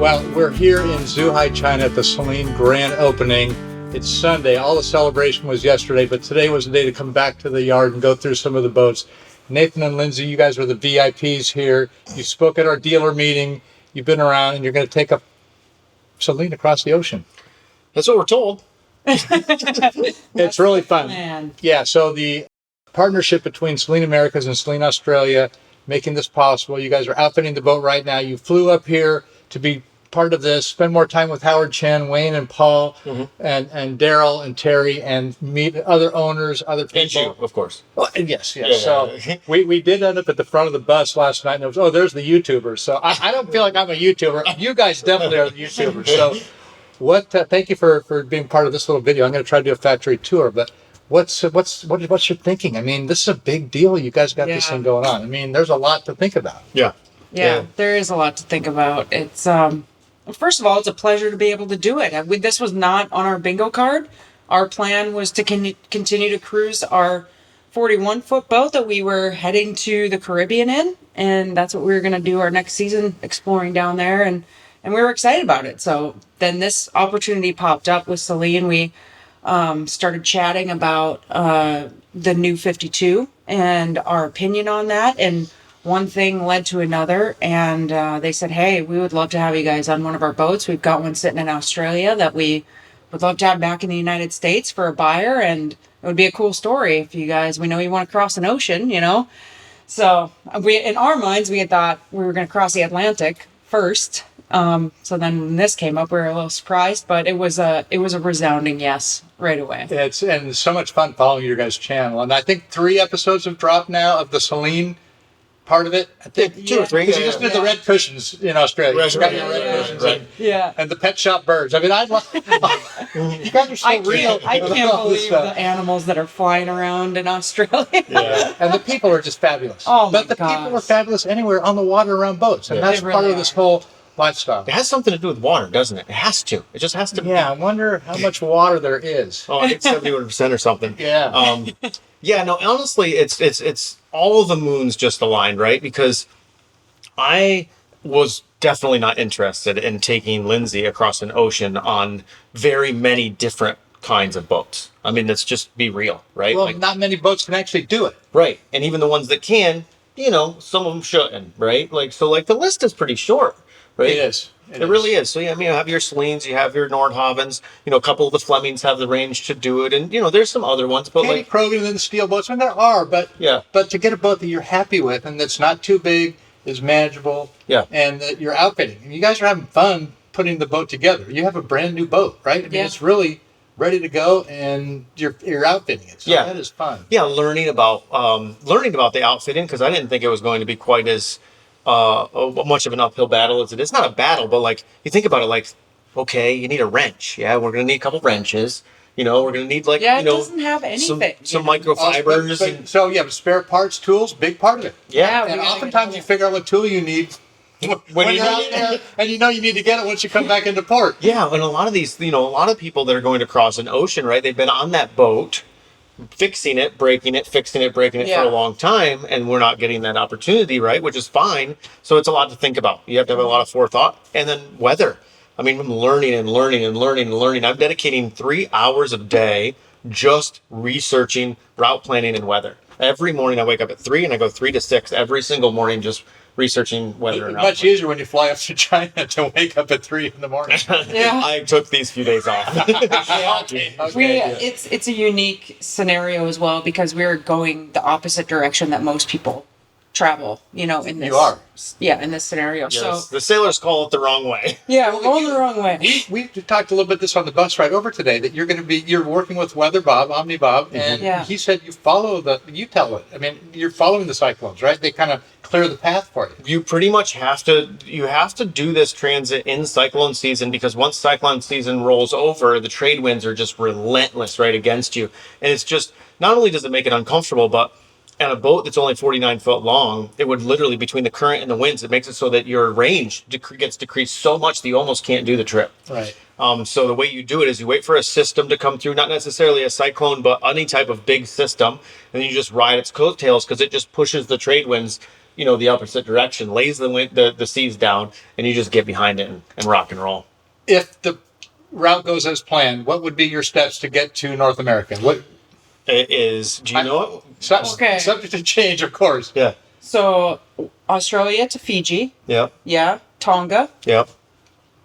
Well, we're here in Zhuhai, China at the Selene Grand Opening. It's Sunday. All the celebration was yesterday, but today was the day to come back to the yard and go through some of the boats. Nathan and Lindsay, you guys are the VIPs here. You spoke at our dealer meeting. You've been around, and you're going to take a Selene across the ocean. That's what we're told. It's really fun. Man. Yeah, so the partnership between Selene Americas and Selene Australia making this possible. You guys are outfitting the boat right now. You flew up here to be part of this, spend more time with Howard Chen, Wayne and Paul, and Daryl and Terry, and meet other owners, other people. And you, of course. Well, yes. So we did end up at the front of the bus last night, and it was, there's the YouTubers. So I don't feel like I'm a YouTuber. You guys definitely are the YouTubers. So thank you for being part of this little video. I'm going to try to do a factory tour, but what's your thinking? I mean, this is a big deal. You guys got this thing going on. I mean, there's a lot to think about. Yeah, there is a lot to think about. It's first of all, it's a pleasure to be able to do it. This was not on our bingo card. Our plan was to continue to cruise our 41-foot boat that we were heading to the Caribbean in, and that's what we were going to do our next season, exploring down there, and we were excited about it. So then this opportunity popped up with Selene. We started chatting about the new 52 and our opinion on that, and one thing led to another, and they said, hey, we would love to have you guys on one of our boats. We've got one sitting in Australia that we would love to have back in the United States for a buyer, and it would be a cool story if you guys, we know you want to cross an ocean, you know. So in our minds, we had thought we were going to cross the Atlantic first. So then when this came up, we were a little surprised, but it was a resounding yes right away. And so much fun following your guys' channel. And I think 3 episodes have dropped now of the Selene part of it. I think 2 or 3. Because you just did the red cushions in Australia. You got your red cushions and the pet shop birds. I mean, I love you guys are so real. I can't believe the animals that are flying around in Australia. And the people are just fabulous. Oh, but the people are fabulous anywhere on the water around boats. And that's They part really of this whole lifestyle. It has something to do with water, doesn't it? It has to. It just has to. Yeah, I wonder how much water there is. Oh, I think 71% or something. Yeah. Yeah, no, honestly, it's all the moons just aligned, right? Because I was definitely not interested in taking Lindsay across an ocean on very many different kinds of boats. I mean, let's just be real, right? Well, not many boats can actually do it. Right. And even the ones that can, some of them shouldn't, right? So the list is pretty short, right? It is. It really is. So, you have your Selenes, you have your Nordhavens, a couple of the Flemings have the range to do it. And, there's some other ones, but Maybe Krogan and the steel boats, and there are, but to get a boat that you're happy with and that's not too big, is manageable, and that you're outfitting. And you guys are having fun putting the boat together. You have a brand new boat, right? I mean, it's really ready to go, and you're outfitting it. So that is fun. Yeah, learning about the outfitting, because I didn't think it was going to be quite as much of an uphill battle as it is. Not a battle, but you think about it, okay, you need a wrench. Yeah, we're going to need a couple wrenches. We're going to need it doesn't have anything. Some microfibers. So spare parts, tools, big part of it. Yeah. And oftentimes you figure out what tool you need when you're out there, and you need to get it once you come back into port. Yeah, and a lot of these, a lot of people that are going to cross an ocean, right? They've been on that boat, fixing it, breaking it, fixing it, breaking it for a long time, and we're not getting that opportunity, right? Which is fine. So it's a lot to think about. You have to have a lot of forethought. And then weather. I mean, I'm learning and learning and learning and learning. I'm dedicating 3 hours a day just researching route planning and weather. Every morning I wake up at 3 and I go 3 to 6 every single morning, just researching weather and route. Much easier when you fly up to China to wake up at 3 in the morning. I took these few days off. It's a unique scenario as well, because we're going the opposite direction that most people travel, in this. You are. Yeah, in this scenario. Yes, so the sailors call it the wrong way. Yeah, we're going the wrong way. We talked a little bit this on the bus ride over today, that you're working with Weather Bob, Omni Bob, and he said you tell it. I mean, you're following the cyclones, right? They kind of clear the path for you. You pretty much have to do this transit in cyclone season, because once cyclone season rolls over, the trade winds are just relentless right against you. And it's just, not only does it make it uncomfortable, but on a boat that's only 49 foot long, it would literally, between the current and the winds, it makes it so that your range gets decreased so much that you almost can't do the trip. Right. So the way you do it is you wait for a system to come through, not necessarily a cyclone, but any type of big system, and then you just ride its coattails, because it just pushes the trade winds the opposite direction, lays the seas down, and you just get behind it and rock and roll. If the route goes as planned, what would be your steps to get to North America? What It is, do you know it? Okay. Subject to change, of course. Yeah. So Australia to Fiji. Yep. Yeah. Tonga. Yep.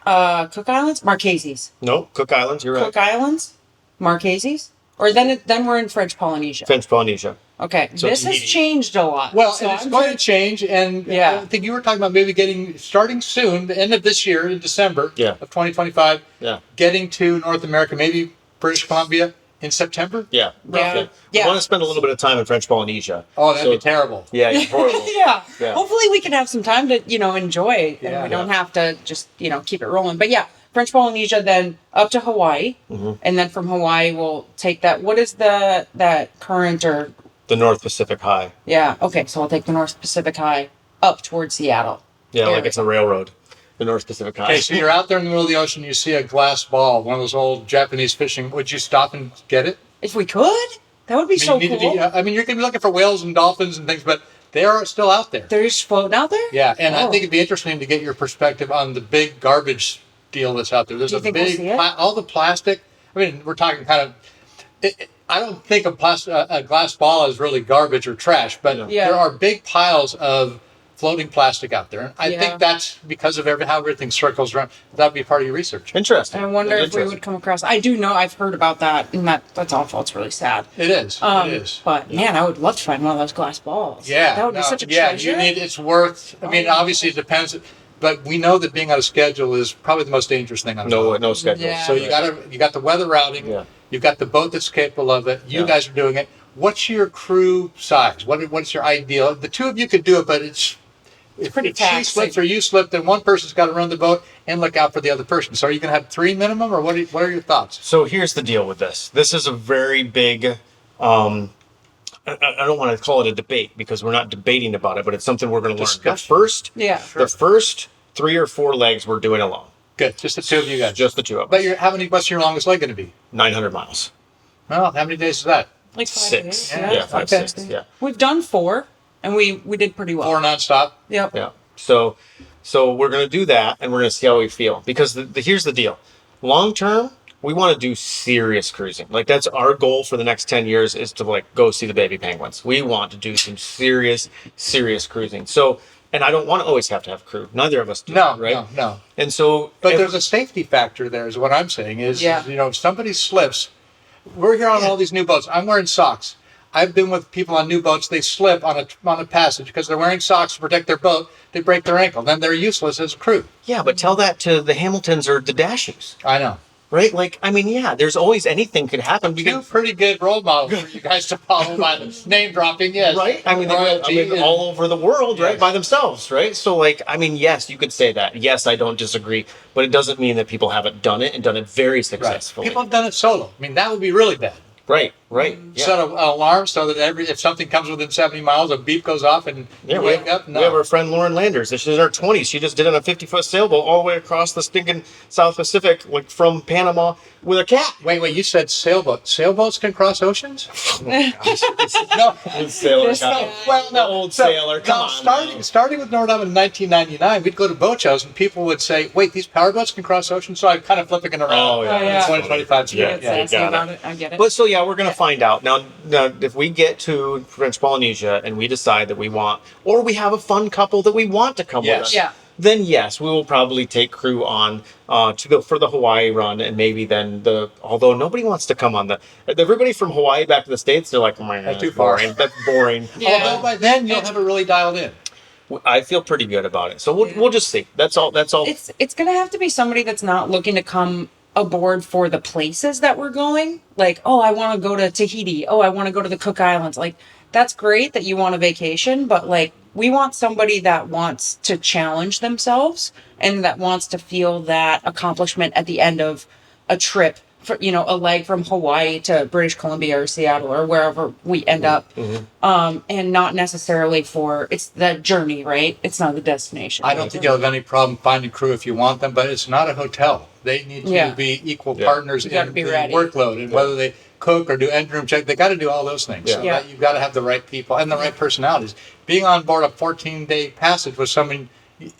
Cook Islands. Marquesas. No, Cook Islands, you're right. Cook Islands. Marquesas. Or then we're in French Polynesia. French Polynesia. Okay. So this has Tahiti. changed a lot. Well, So and it's I'm going trying- to change, and Yeah. I think you were talking about maybe starting soon, the end of this year, in December of 2025, Yeah. getting to North America, maybe British Columbia in September? Yeah. Yeah. I want to spend a little bit of time in French Polynesia. Oh, that'd be terrible. Yeah, it's horrible. Yeah. Yeah. Hopefully we can have some time to, enjoy and Yeah. we don't have to just, keep it rolling. But yeah, French Polynesia, then up to Hawaii. Mm-hmm. And then from Hawaii, we'll take that. What is that current or, The North Pacific High. yeah. Okay. So I'll take the North Pacific High up towards Seattle. Yeah, Area. like it's a railroad. The North Pacific High. Okay, so you're out there in the middle of the ocean, you see a glass ball, one of those old Japanese fishing. Would you stop and get it? If we could, that would be so you need cool. to you're going to be looking for whales and dolphins and things, but they are still out there. They're just floating out there? Yeah, and I Oh. think it'd be interesting to get your perspective on the big garbage deal that's out there. There's Do you a think we'll big, see it? all the plastic. I mean, we're talking kind of. I don't think a glass ball is really garbage or trash, but Yeah. there are big piles of floating plastic out there. And I Yeah. think that's because of how everything circles around. That'd be part of your research. Interesting. I wonder That's if we interesting. would come across. I do know I've heard about that, and that's awful. It's really sad. It is. It is. But man, I would love to find one of those glass balls. Yeah, that would be no, such a yeah. treasure. It's worth. I mean, obviously it depends, but we know that being on a schedule is probably the most dangerous thing on a boat. No schedule. Yeah. So you got the weather routing. Yeah. You've got the boat that's capable of it. You Yeah. guys are doing it. What's your crew size? What's your ideal? The two of you could do it, but it's pretty if she taxing. slips or you slip, then one person's got to run the boat and look out for the other person. So are you going to have 3 minimum, or what are your thoughts? So here's the deal with this. This is a very big, I don't want to call it a debate because we're not debating about it, but it's something we're going to learn. Discussion. The first 3 or 4 legs we're doing alone. Good. Just the two of you guys. Just the two of us. But what's your longest leg going to be? 900 miles. Well, how many days is that? Like 5 6. days. Yeah, 5, Okay. 6. Yeah. We've done 4, and we did pretty well. 4 nonstop. Yep. Yeah. So we're going to do that, and we're going to see how we feel. Because here's the deal. Long term, we want to do serious cruising. Like, that's our goal for the next 10 years is to, go see the baby penguins. We want to do some serious cruising. So, and I don't want to always have to have crew. Neither of us do. No, right? no. And so... But there's a safety factor there, is what I'm saying. If somebody slips, we're here on all these new boats. I'm wearing socks. I've been with people on new boats. They slip on a passage because they're wearing socks to protect their boat. They break their ankle. Then they're useless as a crew. Yeah, but tell that to the Hamiltons or the Dashies. I know. Right? There's always anything could happen. Two pretty good role models for you guys to follow by the name dropping, yes. Right? Royalty and- all over the world, right? Yes. By themselves, right? So, yes, you could say that. Yes, I don't disagree. But it doesn't mean that people haven't done it and done it very Right. successfully. People have done it solo. I mean, that would be really bad. Right. Set an alarm so that if something comes within 70 miles, a beep goes off and Yeah, you we wake up. we have our friend Lauren Landers. She's in her 20s. She just did it on a 50-foot sailboat all the way across the stinking South Pacific, from Panama with a cat. Wait, you said sailboat. Sailboats can cross oceans? No. Sailor This guy. guy. Well, no. Old sailor. Come on. Starting with Nordam in 1999, we'd go to boat shows and people would say, wait, these powerboats can cross oceans? So I'm kind of flipping it around. Oh, yeah. yeah. 2025. You get sassy got about it. it. I get it. But so we're gonna find out now. If we get to French Polynesia and we decide that we want, or we have a fun couple that we want to come Yes. with us, Yeah. then yes, we will probably take crew on to go for the Hawaii run, and maybe then although nobody wants to come on everybody from Hawaii back to the States, they're like, That's too far. boring. That's boring. Yeah. Although by then you'll have it really dialed in. I feel pretty good about it. So we'll just see. That's all. It's gonna have to be somebody that's not looking to come aboard for the places that we're going. Like, oh, I want to go to Tahiti. Oh, I want to go to the Cook Islands. Like, that's great that you want a vacation, but we want somebody that wants to challenge themselves and that wants to feel that accomplishment at the end of a trip. For, a leg from Hawaii to British Columbia or Seattle or wherever we end up, and not necessarily it's the journey, right? It's not the destination. I don't think you'll have any problem finding crew if you want them, but it's not a hotel. They need to be equal partners in gotta be the ready. workload, and whether they cook or do engine room check. They got to do all those things. Yeah. So Yeah. that you've got to have the right people and the right personalities. Being on board a 14-day passage with someone,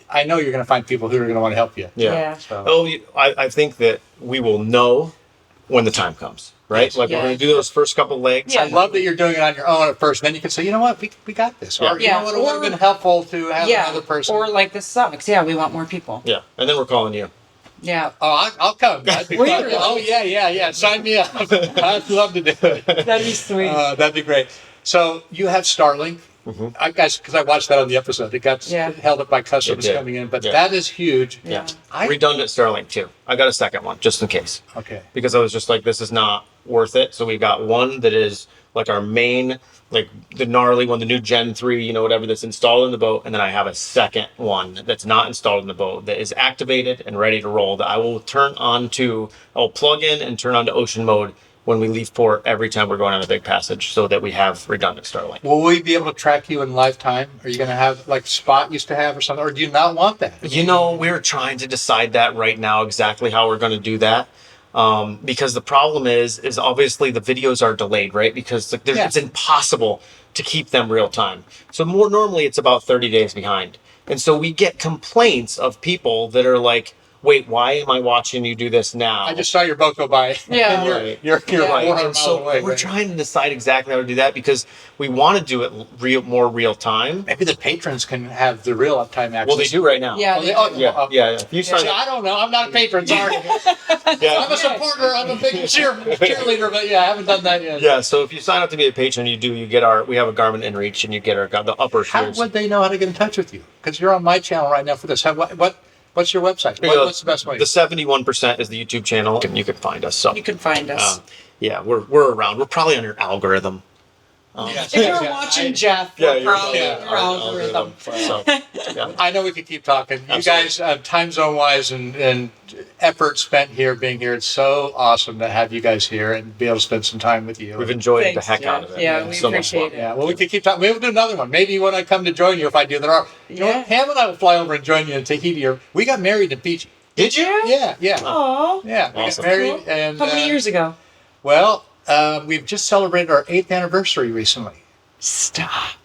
I know you're going to find people who are going to want to help you. Yeah. So. Oh, I think that we will know when the time comes, right? Yes. Like Yeah. we're going to do those first couple legs. Yeah. I love that you're doing it on your own at first. Then you can say, you know what, we got this. Or you Yeah. know what, it would have Or- been helpful to have another person. Or like this sucks. Yeah, we want more people. Yeah. And then we're calling you. Yeah. Oh, I'll come. That'd be Will fun. you really? Oh, yeah. Sign me up. I'd love to do it. That'd be sweet. That'd be great. So you have Starlink. I guess because I watched that on the episode. It got Yeah. held up by customers It did. coming in, but Yeah. that is huge. Yeah. Redundant Starlink too. I got a second one just in case. Okay. Because I was just like, this is not worth it. So we got one that is like our main, like the gnarly one, the new Gen 3, you know, whatever that's installed in the boat. And then I have a second one that's not installed in the boat that is activated and ready to roll that I will I'll plug in and turn on to ocean mode when we leave port every time we're going on a big passage so that we have redundant Starlink. Will we be able to track you in lifetime? Are you going to have like Spot used to have or something? Or do you not want that? You know, we're trying to decide that right now, exactly how we're going to do that. Because the problem is obviously the videos are delayed, right? Because like, Yeah. it's impossible to keep them real time. So more normally it's about 30 days behind. And so we get complaints of people that are like, wait, why am I watching you do this now? I just saw your boat go by. Yeah. And Right. you're Yeah. 400 And miles so away. we're right? trying to decide exactly how to do that because we want to do it more real time. Maybe the patrons can have the real uptime access. Well, they do right now. Yeah. Oh, they- Yeah. If you sign See, up, I don't know. I'm not a patron. Sorry. yeah. I'm a supporter. I'm a big cheerleader, but yeah, I haven't done that yet. Yeah, so if you sign up to be a patron, you get we have a Garmin InReach and you get the upper How tiers. would they know how to get in touch with you? Because you're on my channel right now for this. What's your website? What's the best way? The 71% is the YouTube channel, and you can find us. So You can find us. yeah, we're around. We're probably on your algorithm. Yes, If yes, you're yes. watching Jeff, we're probably yeah, your algorithm. So, yeah. I know we could keep talking. You Absolutely. guys, time zone wise and effort spent here, being here, it's so awesome to have you guys here and be able to spend some time with you. We've enjoyed Thanks, the heck Jeff. out of it. Yeah, It's we so much appreciate fun. it. Yeah, well, we could keep talking. We'll do another one. Maybe when I come to join you, if I do, there are. You know Yeah. what? Pam and I will fly over and join you in Tahiti. We got married in Fiji. Did you? Yeah. Aw. Yeah, we Awesome. got married, Cool. and How many years ago? Well, we've just celebrated our 8th anniversary recently. Stop.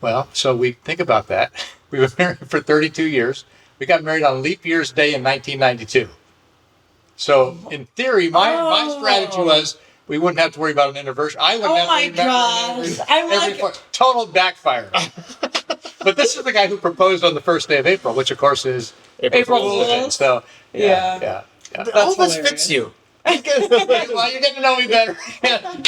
Well, so we think about that. We were married for 32 years. We got married on Leap Year's Day in 1992. So, in theory, my strategy was we wouldn't have to worry about an anniversary. I wouldn't Oh have to my remember an gosh. anniversary I'm every like- total backfire. But this is the guy who proposed on the first day of April, which of course is April Fool's Day. Fools. So, Yeah. yeah. All of this hilarious. fits you. Well, you're getting to know me better.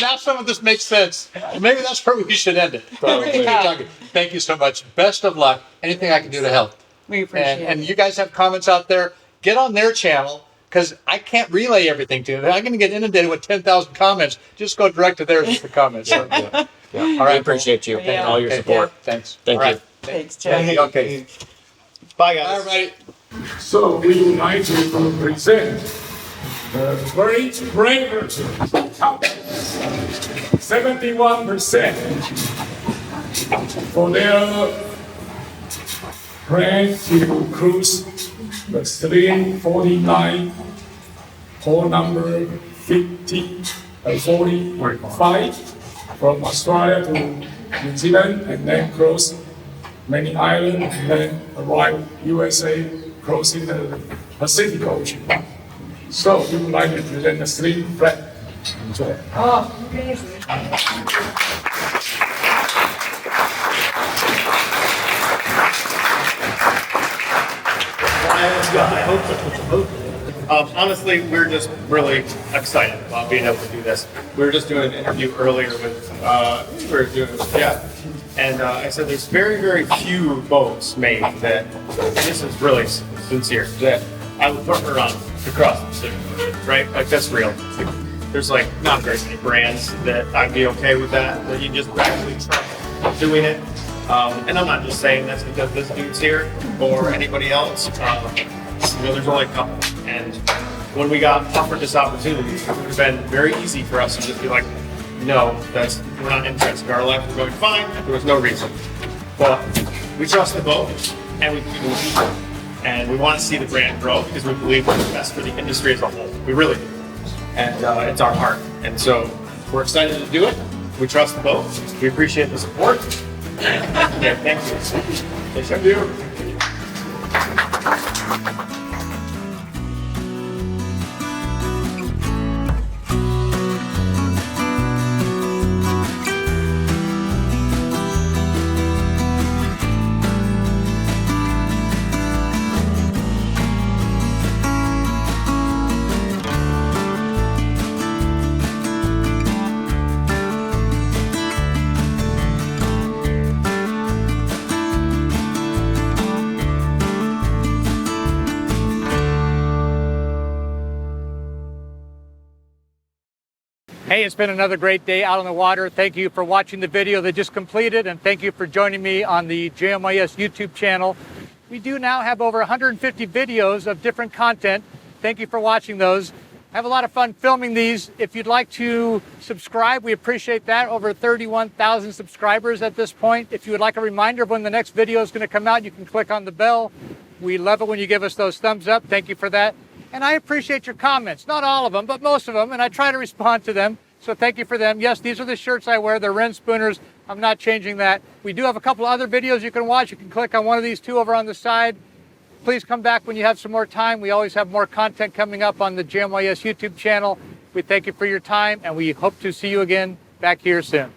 Now some of this makes sense. Maybe that's where we should end it. But we can keep Yeah. talking. Thank you so much. Best of luck. Anything I can do to help. We appreciate And it. you guys have comments out there, get on their channel because I can't relay everything to them. I'm going to get inundated with 10,000 comments. Just go direct to theirs with the comments. So, Yeah. All I right, appreciate you Yeah. and all your okay, support. Thanks. Thank All you. right. Thanks, Jeff. Okay. Bye, Bye, guys. everybody. So we would like to present the great breakers, top 71% for their plan to cruise the Selene 49, port number 45 from Australia to New Zealand and then cross many islands and then arrive USA crossing the Pacific Ocean. So we would like to present the Selene flag. Enjoy. Oh, amazing. Honestly, we're just really excited about being able to do this. We were just doing an interview earlier with, and I said there's very, very few boats made that, this is really sincere, that I would put her on across the Pacific, right? Like that's real. There's like not very many brands that I'd be okay with that you just actually try doing it. And I'm not just saying that's because this dude's here or anybody else. There's only a couple. And when we got offered this opportunity, it would have been very easy for us to just be like, no, we're not interested. Our life was going fine. There was no reason. But we trust the boat and we believe in people. And we want to see the brand grow because we believe we're the best for the industry as a whole. We really do. And it's our heart. And so We're excited to do it. We trust the boat. We appreciate the support. Yeah, thank you. Thank you. Hey, it's been another great day out on the water. Thank you for watching the video that just completed, and thank you for joining me on the JMYS YouTube channel. We do now have over 150 videos of different content. Thank you for watching those. I have a lot of fun filming these. If you'd like to subscribe, we appreciate that. Over 31,000 subscribers at this point. If you would like a reminder of when the next video is going to come out, you can click on the bell. We love it when you give us those thumbs up. Thank you for that. And I appreciate your comments. Not all of them, but most of them, and I try to respond to them. So thank you for them. Yes, these are the shirts I wear. They're Ren Spooners. I'm not changing that. We do have a couple other videos you can watch. You can click on one of these two over on the side. Please come back when you have some more time. We always have more content coming up on the JMYS YouTube channel. We thank you for your time, and we hope to see you again back here soon.